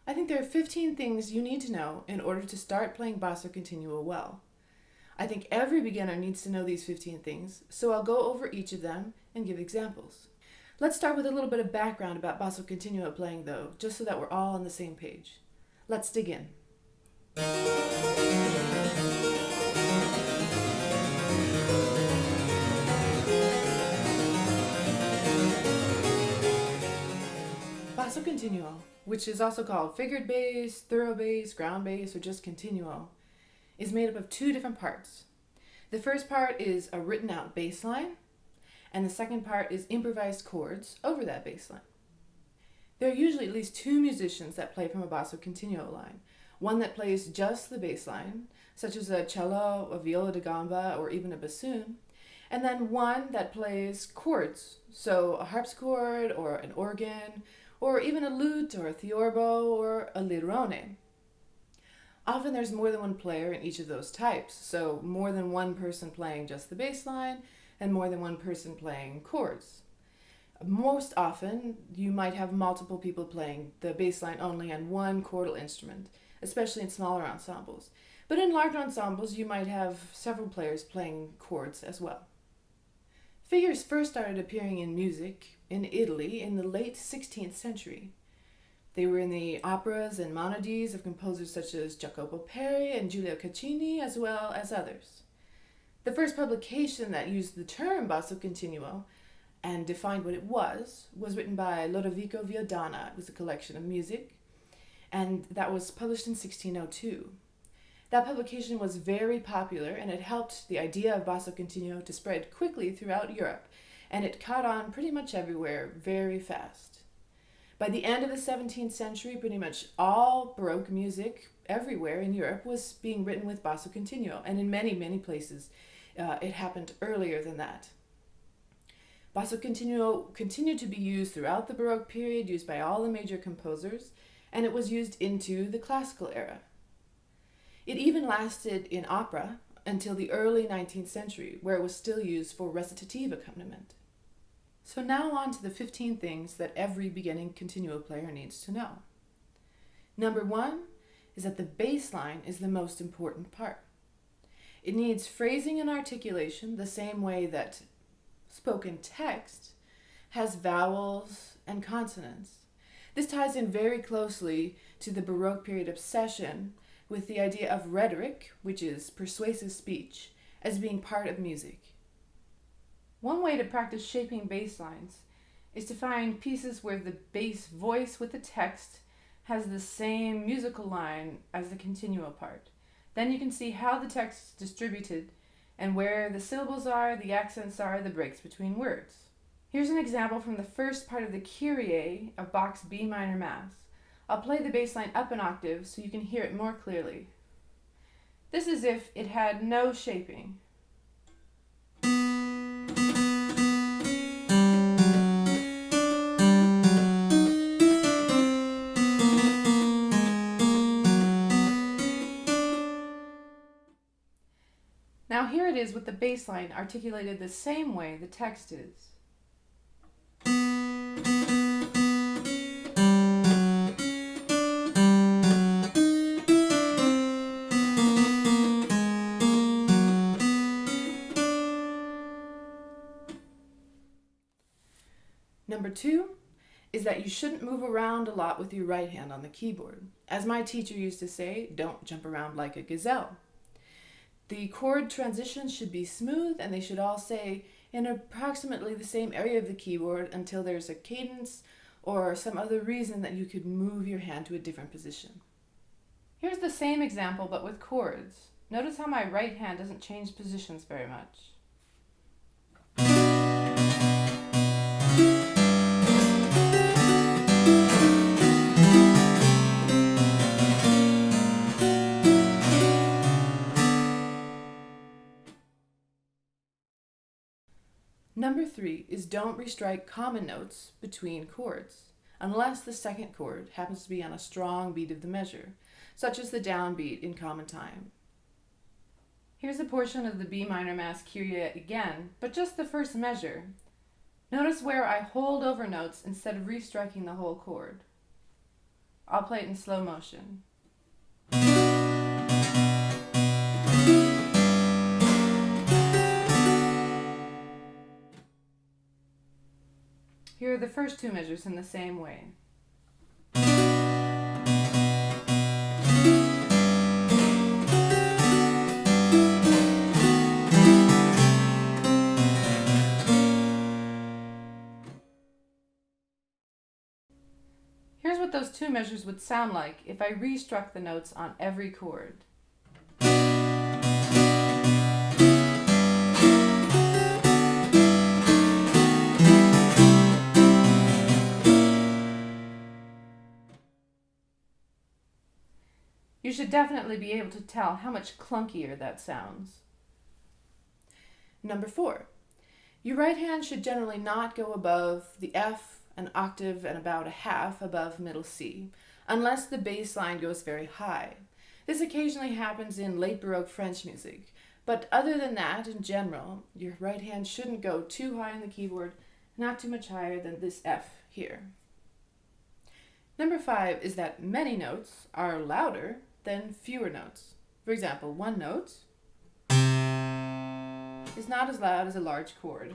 I think there are 15 things you need to know in order to start playing basso continuo well. I think every beginner needs to know these 15 things, so I'll go over each of them and give examples. Let's start with a little bit of background about basso continuo playing though, just so that we're all on the same page. Let's dig in. Basso continuo, which is also called figured bass, thorough bass, ground bass, or just continuo, is made up of two different parts. The first part is a written out bass line, and the second part is improvised chords over that bass line. There are usually at least two musicians that play from a basso continuo line. One that plays just the bass line, such as a cello, a viola da gamba, or even a bassoon, and then one that plays chords, so a harpsichord or an organ, or even a lute or a theorbo or a lirone. Often there's more than one player in each of those types, so more than one person playing just the bass line and more than one person playing chords. Most often you might have multiple people playing the bass line only on one chordal instrument, especially in smaller ensembles. But in larger ensembles you might have several players playing chords as well. Figures first started appearing in music in Italy in the late 16th century. They were in the operas and monodies of composers such as Jacopo Peri and Giulio Caccini, as well as others. The first publication that used the term basso continuo and defined what it was written by Lodovico Viadana. It was a collection of music, and that was published in 1602. That publication was very popular, and it helped the idea of basso continuo to spread quickly throughout Europe, and it caught on pretty much everywhere very fast. By the end of the 17th century, pretty much all Baroque music everywhere in Europe was being written with basso continuo, and in many, many places it happened earlier than that. Basso continuo continued to be used throughout the Baroque period, used by all the major composers, and it was used into the classical era. It even lasted in opera until the early 19th century, where it was still used for recitative accompaniment. So now on to the 15 things that every beginning continuo player needs to know. Number 1 is that the bass line is the most important part. It needs phrasing and articulation the same way that spoken text has vowels and consonants. This ties in very closely to the Baroque period obsession with the idea of rhetoric, which is persuasive speech, as being part of music. One way to practice shaping bass lines is to find pieces where the bass voice with the text has the same musical line as the continuo part. Then you can see how the text is distributed and where the syllables are, the accents are, the breaks between words. Here's an example from the first part of the Kyrie of Bach's B minor Mass. I'll play the bass line up an octave so you can hear it more clearly. This is if it had no shaping. Now here it is with the bass line articulated the same way the text is. Number 2 is that you shouldn't move around a lot with your right hand on the keyboard. As my teacher used to say, don't jump around like a gazelle. The chord transitions should be smooth, and they should all stay in approximately the same area of the keyboard until there's a cadence or some other reason that you could move your hand to a different position. Here's the same example but with chords. Notice how my right hand doesn't change positions very much. Number 3 is don't restrike common notes between chords, unless the second chord happens to be on a strong beat of the measure, such as the downbeat in common time. Here's a portion of the B minor Mass Kyrie again, but just the first measure. Notice where I hold over notes instead of restriking the whole chord. I'll play it in slow motion. Here are the first two measures in the same way. Here's what those two measures would sound like if I restruck the notes on every chord. You should definitely be able to tell how much clunkier that sounds. Number 4. Your right hand should generally not go above the F, an octave, and about a half above middle C, unless the bass line goes very high. This occasionally happens in late Baroque French music, but other than that, in general, your right hand shouldn't go too high on the keyboard, not too much higher than this F here. Number 5 is that many notes are louder than fewer notes. For example, one note is not as loud as a large chord.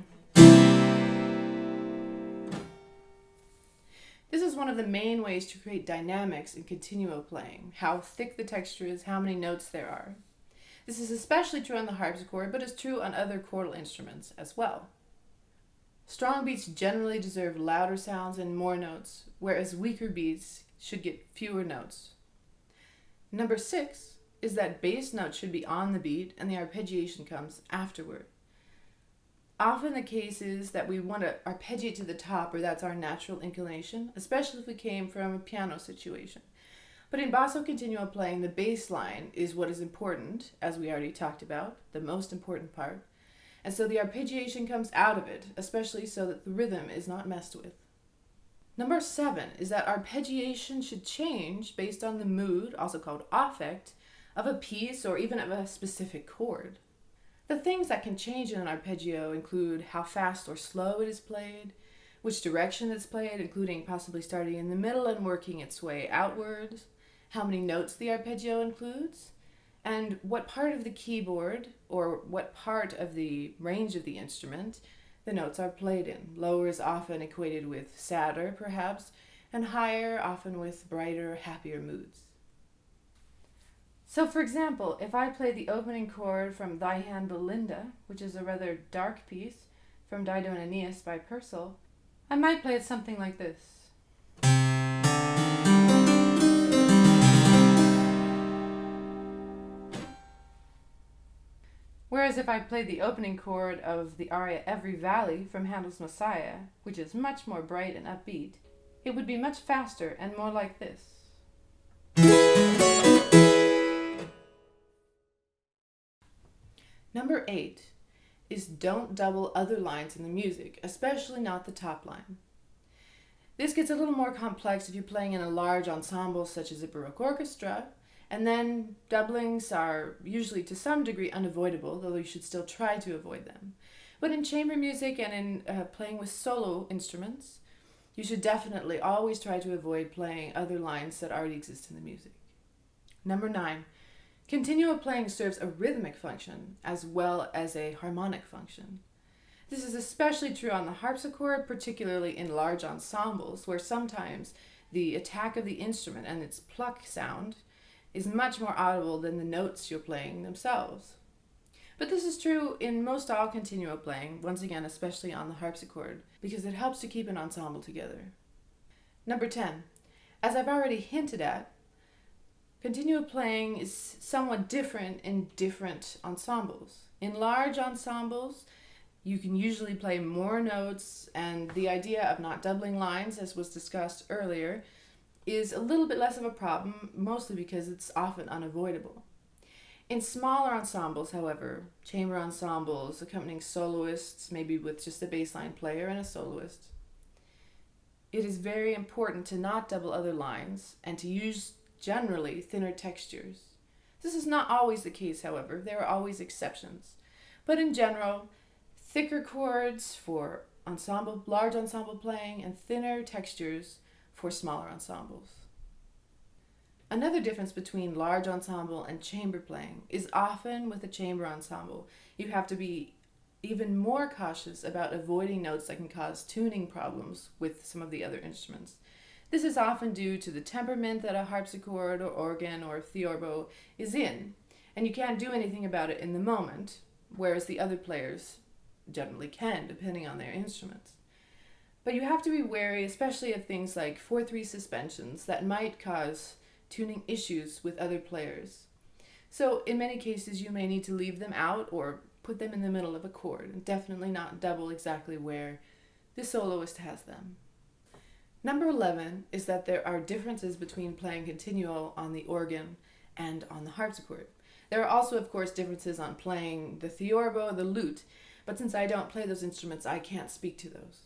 This is one of the main ways to create dynamics in continuo playing, how thick the texture is, how many notes there are. This is especially true on the harpsichord, but is true on other chordal instruments as well. Strong beats generally deserve louder sounds and more notes, whereas weaker beats should get fewer notes. Number 6 is that bass notes should be on the beat and the arpeggiation comes afterward. Often the case is that we want to arpeggiate to the top, or that's our natural inclination, especially if we came from a piano situation. But in basso continuo playing, the bass line is what is important, as we already talked about, the most important part. And so the arpeggiation comes out of it, especially so that the rhythm is not messed with. Number 7 is that arpeggiation should change based on the mood, also called affect, of a piece or even of a specific chord. The things that can change in an arpeggio include how fast or slow it is played, which direction it's played, including possibly starting in the middle and working its way outwards, how many notes the arpeggio includes, and what part of the keyboard or what part of the range of the instrument the notes are played in. Lower is often equated with sadder, perhaps, and higher often with brighter, happier moods. So, for example, if I play the opening chord from Thy Hand Belinda, which is a rather dark piece from Dido and Aeneas by Purcell, I might play it something like this. Whereas if I played the opening chord of the aria Every Valley from Handel's Messiah, which is much more bright and upbeat, it would be much faster and more like this. Number 8 is don't double other lines in the music, especially not the top line. This gets a little more complex if you're playing in a large ensemble such as a Baroque orchestra, and then doublings are usually to some degree unavoidable, though you should still try to avoid them. But in chamber music and in playing with solo instruments, you should definitely always try to avoid playing other lines that already exist in the music. Number 9, continuo playing serves a rhythmic function as well as a harmonic function. This is especially true on the harpsichord, particularly in large ensembles, where sometimes the attack of the instrument and its pluck sound is much more audible than the notes you're playing themselves. But this is true in most all continuo playing, once again especially on the harpsichord, because it helps to keep an ensemble together. Number 10. As I've already hinted at, continuo playing is somewhat different in different ensembles. In large ensembles, you can usually play more notes, and the idea of not doubling lines, as was discussed earlier, is a little bit less of a problem, mostly because it's often unavoidable. In smaller ensembles, however, chamber ensembles accompanying soloists, maybe with just a bassline player and a soloist, it is very important to not double other lines and to use generally thinner textures. This is not always the case, however. There are always exceptions. But in general, thicker chords for large ensemble playing and thinner textures for smaller ensembles. Another difference between large ensemble and chamber playing is often with a chamber ensemble, you have to be even more cautious about avoiding notes that can cause tuning problems with some of the other instruments. This is often due to the temperament that a harpsichord or organ or theorbo is in, and you can't do anything about it in the moment, whereas the other players generally can, depending on their instruments. But you have to be wary, especially of things like 4/3 suspensions that might cause tuning issues with other players. So in many cases you may need to leave them out or put them in the middle of a chord, and definitely not double exactly where the soloist has them. Number 11 is that there are differences between playing continuo on the organ and on the harpsichord. There are also, of course, differences on playing the theorbo, the lute, but since I don't play those instruments, I can't speak to those.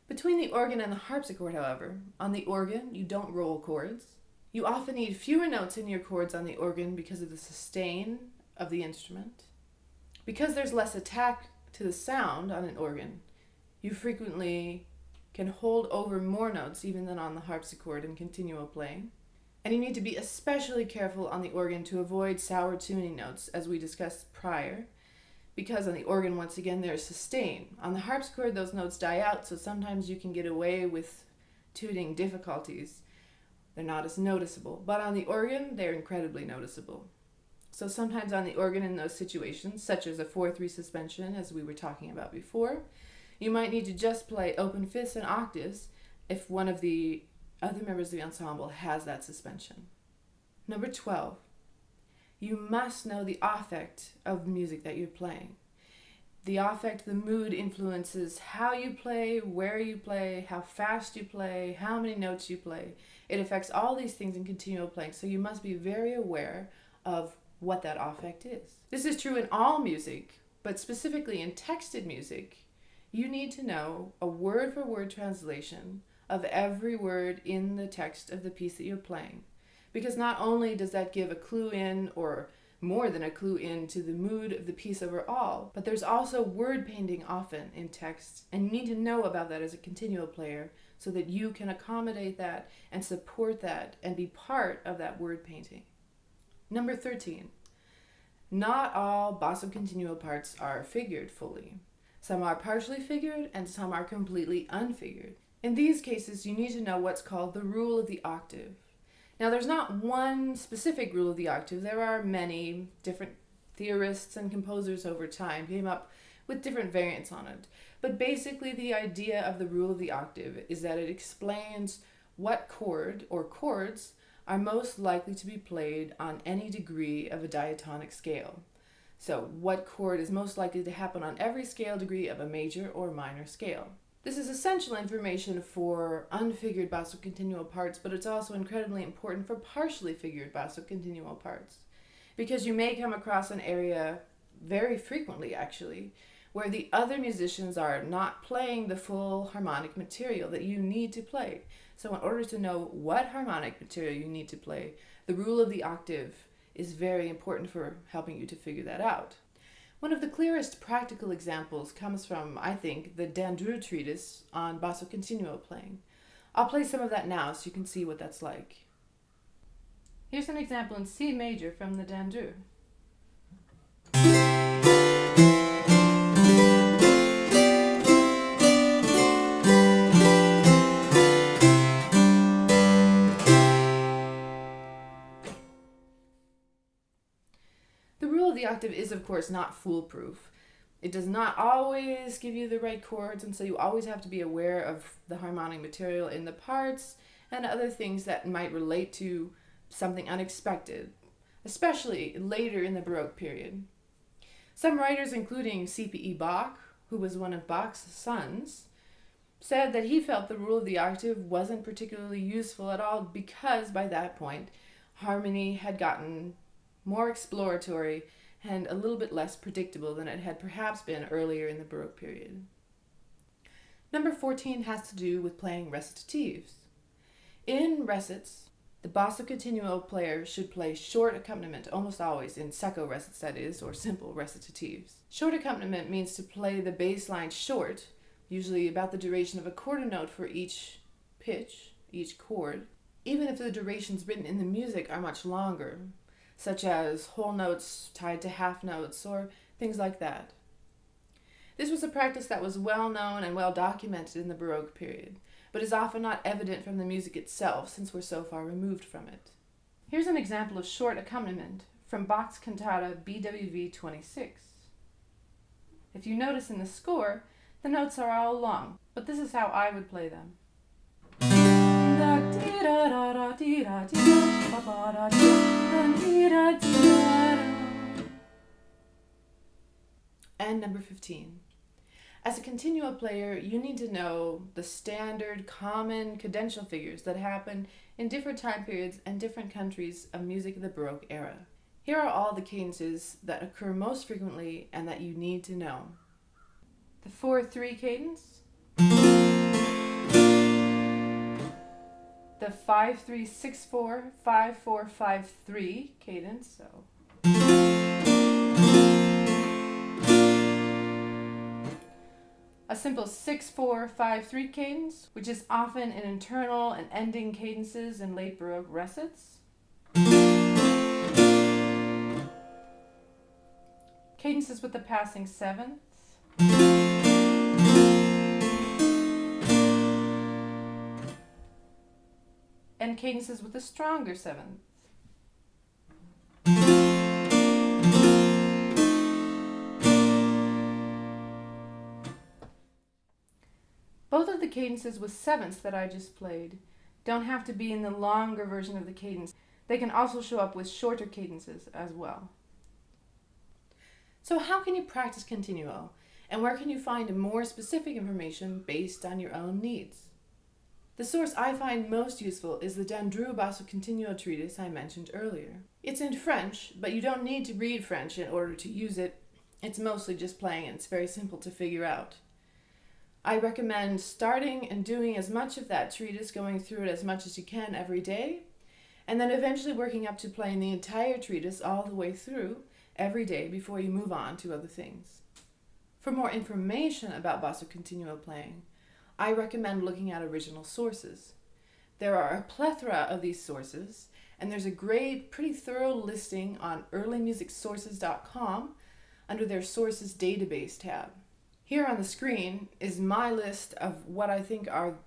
Between the organ and the harpsichord, however, on the organ, you don't roll chords. You often need fewer notes in your chords on the organ because of the sustain of the instrument. Because there's less attack to the sound on an organ, you frequently can hold over more notes even than on the harpsichord in continuo playing. And you need to be especially careful on the organ to avoid sour tuning notes, as we discussed prior, because on the organ, once again, there's sustain. On the harpsichord, those notes die out, so sometimes you can get away with tuning difficulties. They're not as noticeable, but on the organ, they're incredibly noticeable. So sometimes on the organ in those situations, such as a 4/3 suspension, as we were talking about before, you might need to just play open fifths and octaves if one of the other members of the ensemble has that suspension. Number 12, you must know the affect of the music that you're playing. The affect, the mood influences how you play, where you play, how fast you play, how many notes you play. It affects all these things in continuo playing, so you must be very aware of what that affect is. This is true in all music, but specifically in texted music, you need to know a word-for-word translation of every word in the text of the piece that you're playing. Because not only does that give a clue in, or more than a clue in, to the mood of the piece overall, but there's also word painting often in text, and you need to know about that as a continuo player so that you can accommodate that and support that and be part of that word painting. Number 13, not all basso continuo parts are figured fully. Some are partially figured and some are completely unfigured. In these cases, you need to know what's called the rule of the octave. Now, there's not one specific rule of the octave. There are many different theorists and composers over time came up with different variants on it. But basically, the idea of the rule of the octave is that it explains what chord or chords are most likely to be played on any degree of a diatonic scale. So, what chord is most likely to happen on every scale degree of a major or minor scale. This is essential information for unfigured basso continuo parts, but it's also incredibly important for partially figured basso continuo parts, because you may come across an area, very frequently actually, where the other musicians are not playing the full harmonic material that you need to play. So in order to know what harmonic material you need to play, the rule of the octave is very important for helping you to figure that out. One of the clearest practical examples comes from, I think, the Dandrieu treatise on basso continuo playing. I'll play some of that now so you can see what that's like. Here's an example in C major from the Dandrieu. The rule of the octave is, of course, not foolproof. It does not always give you the right chords, and so you always have to be aware of the harmonic material in the parts and other things that might relate to something unexpected, especially later in the Baroque period. Some writers, including C.P.E. Bach, who was one of Bach's sons, said that he felt the rule of the octave wasn't particularly useful at all because by that point, harmony had gotten more exploratory and a little bit less predictable than it had perhaps been earlier in the Baroque period. Number 14 has to do with playing recitatives. In recits, the basso continuo player should play short accompaniment, almost always in secco recits, that is, or simple recitatives. Short accompaniment means to play the bass line short, usually about the duration of a quarter note for each pitch, each chord. even if the durations written in the music are much longer, such as whole notes tied to half notes or things like that. This was a practice that was well known and well documented in the Baroque period, but is often not evident from the music itself since we're so far removed from it. Here's an example of short accompaniment from Bach's cantata BWV 26. If you notice in the score, the notes are all long, but this is how I would play them. And number 15. As a continuo player, you need to know the standard, common cadential figures that happen in different time periods and different countries of music of the Baroque era. Here are all the cadences that occur most frequently and that you need to know. The 4-3 cadence, the 5-3-6-4, 5-4-5-3 cadence, a simple 6-4-5-3 cadence, which is often in internal and ending cadences in late Baroque recits. Cadences with the passing seventh. And cadences with a stronger seventh. Both of the cadences with sevenths that I just played don't have to be in the longer version of the cadence. They can also show up with shorter cadences as well. So how can you practice continuo, and where can you find more specific information based on your own needs? The source I find most useful is the Dandrieu Basso Continuo treatise I mentioned earlier. It's in French, but you don't need to read French in order to use it. It's mostly just playing, and it's very simple to figure out. I recommend starting and doing as much of that treatise, going through it as much as you can every day, and then eventually working up to playing the entire treatise all the way through every day before you move on to other things. For more information about basso continuo playing, I recommend looking at original sources. There are a plethora of these sources, and there's a great, pretty thorough listing on earlymusicsources.com under their sources database tab. Here on the screen is my list of what I think are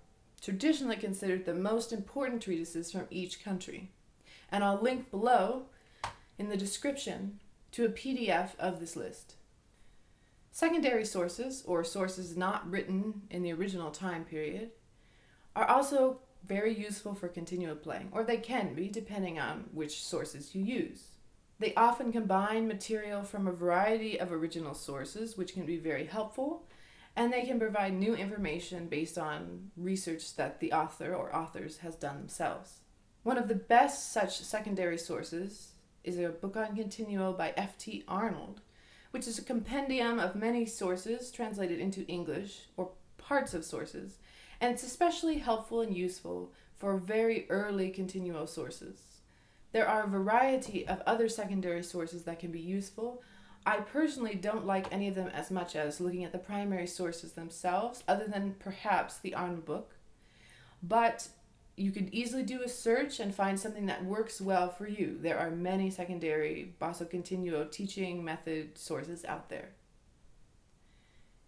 traditionally considered the most important treatises from each country, and I'll link below in the description to a PDF of this list. Secondary sources, or sources not written in the original time period, are also very useful for continuo playing, or they can be depending on which sources you use. They often combine material from a variety of original sources, which can be very helpful, and they can provide new information based on research that the author or authors has done themselves. One of the best such secondary sources is a book on continuo by F.T. Arnold, which is a compendium of many sources translated into English, or parts of sources, and it's especially helpful and useful for very early continuo sources. There are a variety of other secondary sources that can be useful. I personally don't like any of them as much as looking at the primary sources themselves, other than perhaps the Arnold book, but you could easily do a search and find something that works well for you. There are many secondary basso continuo teaching method sources out there.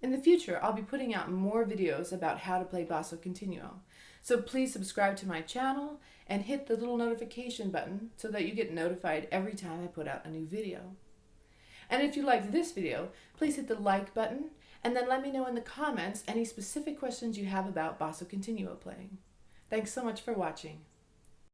In the future, I'll be putting out more videos about how to play basso continuo. So please subscribe to my channel and hit the little notification button so that you get notified every time I put out a new video. And if you liked this video, please hit the like button and then let me know in the comments any specific questions you have about basso continuo playing. Thanks so much for watching.